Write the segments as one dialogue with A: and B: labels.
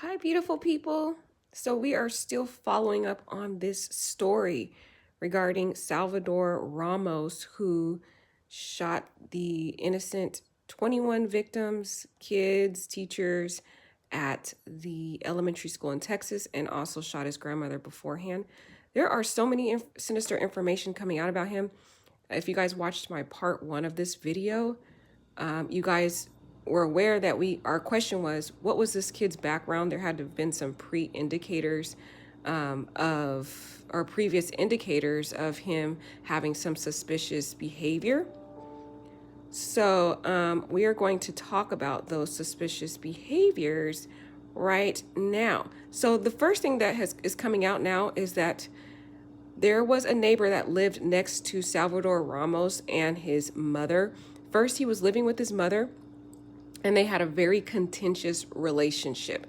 A: Hi, beautiful people. So, we are still following up on this story regarding Salvador Ramos, who shot the innocent 21 victims, kids, teachers at the elementary school in Texas, and also shot his grandmother beforehand. There are so many sinister information coming out about him. If you guys watched my part one of this video, you guys were aware that our question was, what was this kid's background? There had to have been some pre-indicators or previous indicators of him having some suspicious behavior. So we are going to talk about those suspicious behaviors right now. So the first thing that is coming out now is that there was a neighbor that lived next to Salvador Ramos and his mother. First, he was living with his mother, and they had a very contentious relationship.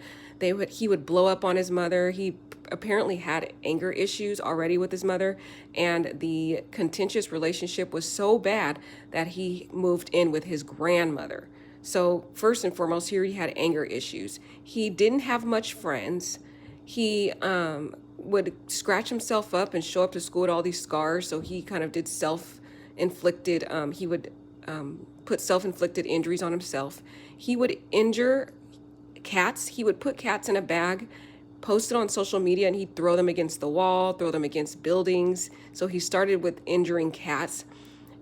A: He would blow up on his mother. He apparently had anger issues already with his mother, and the contentious relationship was so bad that he moved in with his grandmother. So first and foremost, here he had anger issues. He didn't have much friends. He would scratch himself up and show up to school with all these scars. So he kind of did self-inflicted, he would put self-inflicted injuries on himself. He would injure cats. He would put cats in a bag, post it on social media, and he'd throw them against the wall, throw them against buildings. So he started with injuring cats.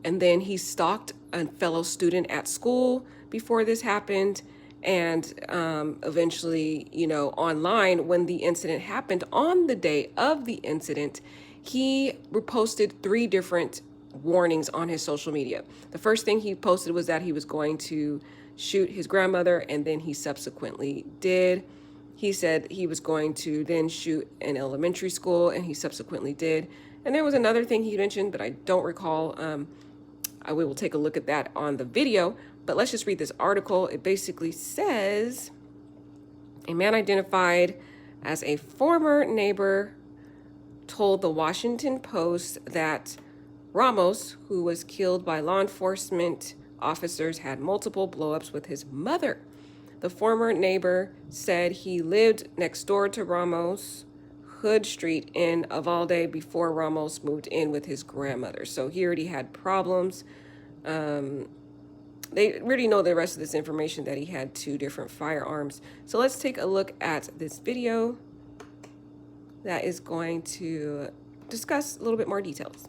A: And then he stalked a fellow student at school before this happened. And eventually, online, when the incident happened, on the day of the incident, he reposted 3 different warnings on his social media. The first thing he posted was that he was going to shoot his grandmother, and then he subsequently did. He said he was going to then shoot an elementary school, and he subsequently did. And there was another thing he mentioned, but I don't recall. We will take a look at that on the video, but let's just read this article. It basically says, a man identified as a former neighbor told the Washington Post that Ramos, who was killed by law enforcement officers, had multiple blowups with his mother. The former neighbor said he lived next door to Ramos, Hood Street in Uvalde, before Ramos moved in with his grandmother. So he already had problems. They already know the rest of this information, that he had 2 different firearms. So let's take a look at this video that is going to discuss a little bit more details.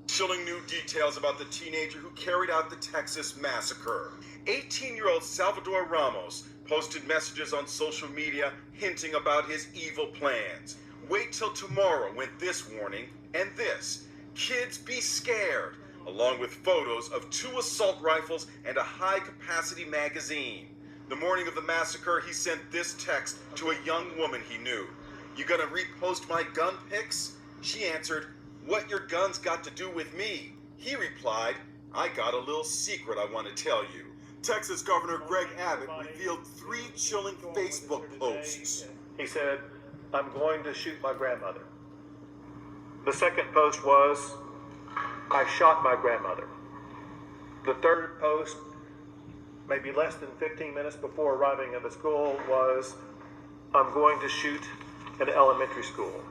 B: Chilling new details about the teenager who carried out the Texas massacre. 18-year-old Salvador Ramos posted messages on social media hinting about his evil plans. Wait till tomorrow when this warning and this, kids be scared, along with photos of 2 assault rifles and a high-capacity magazine. The morning of the massacre, he sent this text to a young woman he knew. You gonna repost my gun pics? She answered, what your guns got to do with me? He replied, I got a little secret I want to tell you. Texas Governor Greg Abbott revealed 3 chilling Facebook posts.
C: He said, I'm going to shoot my grandmother. The second post was, I shot my grandmother. The third post, maybe less than 15 minutes before arriving at the school, was, I'm going to shoot an elementary school.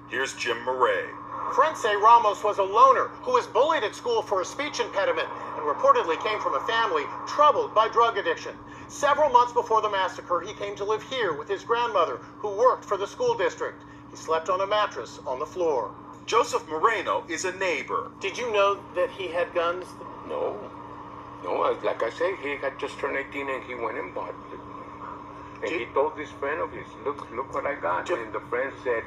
B: Here's Jim Murray.
D: Friends say Ramos was a loner who was bullied at school for a speech impediment and reportedly came from a family troubled by drug addiction. Several months before the massacre, he came to live here with his grandmother, who worked for the school district. He slept on a mattress on the floor.
B: Joseph Moreno is a neighbor.
D: Did you know that he had guns?
E: No, like I said, he had just turned 18 and he went and bought it. And he told this friend of his, look what I got. And the friend said,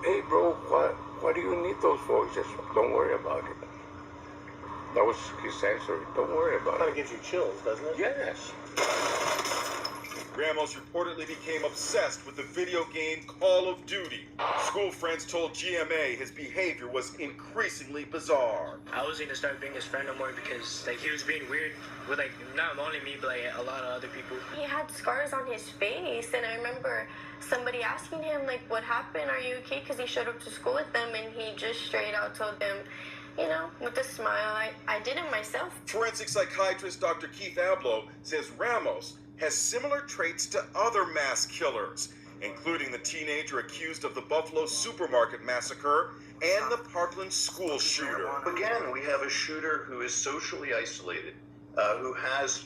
E: hey bro, what do you need those for? He says, don't worry about it. That was his answer. Don't worry about it.
D: Kind of gives you chills, doesn't it?
E: Yes.
B: Ramos reportedly became obsessed with the video game Call of Duty. School friends told GMA his behavior was increasingly bizarre.
F: I was gonna start being his friend no more because he was being weird with not only me but a lot of other people.
G: He had scars on his face, and I remember somebody asking him what happened, are you okay? Because he showed up to school with them, and he just straight out told them, with a smile, I did it myself.
B: Forensic psychiatrist Dr. Keith Abloh says Ramos has similar traits to other mass killers, including the teenager accused of the Buffalo supermarket massacre and the Parkland school shooter.
H: Again, we have a shooter who is socially isolated, who has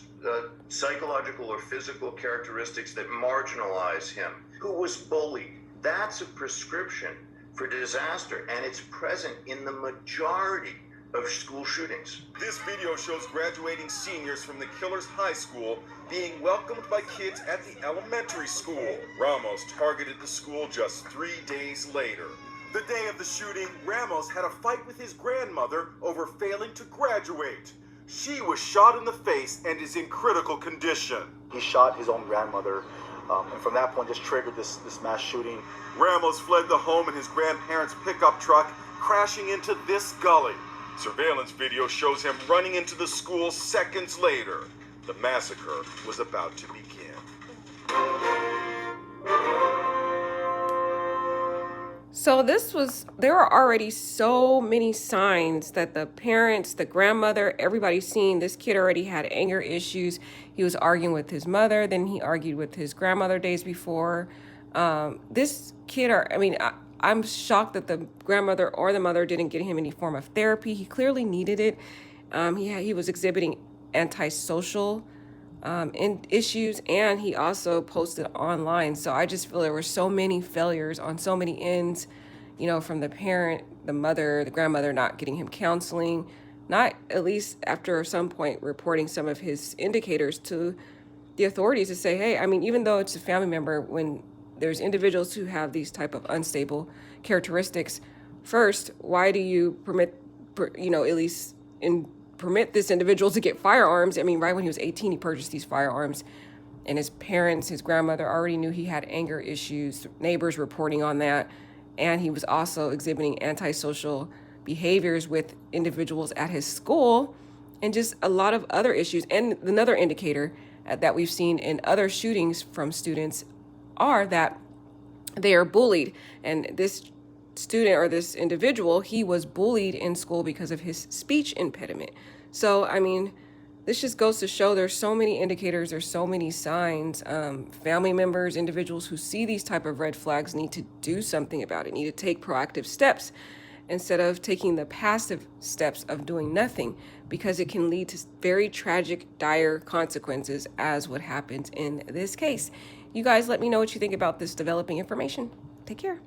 H: psychological or physical characteristics that marginalize him, who was bullied. That's a prescription for disaster, and it's present in the majority of school shootings.
B: This video shows graduating seniors from the killer's high school being welcomed by kids at the elementary school. Ramos targeted the school just 3 days later. The day of the shooting, Ramos had a fight with his grandmother over failing to graduate. She was shot in the face and is in critical condition.
I: He shot his own grandmother, and from that point just triggered this mass shooting.
B: Ramos fled the home in his grandparents' pickup truck, crashing into this gully. Surveillance video shows him running into the school seconds later. The massacre was about to begin.
A: So there were already so many signs that the parents, the grandmother, everybody seen this kid already had anger issues. He was arguing with his mother, then he argued with his grandmother days before. This kid, I'm shocked that the grandmother or the mother didn't get him any form of therapy. He clearly needed it. He was exhibiting antisocial issues, and he also posted online. So I just feel there were so many failures on so many ends, from the parent, the mother, the grandmother not getting him counseling, not at least after some point reporting some of his indicators to the authorities to say, hey, even though it's a family member, when there's individuals who have these type of unstable characteristics, first, why do you permit this individual to get firearms? Right when he was 18, he purchased these firearms, and his parents, his grandmother already knew he had anger issues, neighbors reporting on that, and he was also exhibiting antisocial behaviors with individuals at his school, and just a lot of other issues. And another indicator that we've seen in other shootings from students are that they are bullied. And this student or this individual, he was bullied in school because of his speech impediment. So, this just goes to show there's so many indicators, there's so many signs. Family members, individuals who see these type of red flags need to do something about it, need to take proactive steps instead of taking the passive steps of doing nothing, because it can lead to very tragic, dire consequences, as what happened in this case. You guys let me know what you think about this developing information. Take care.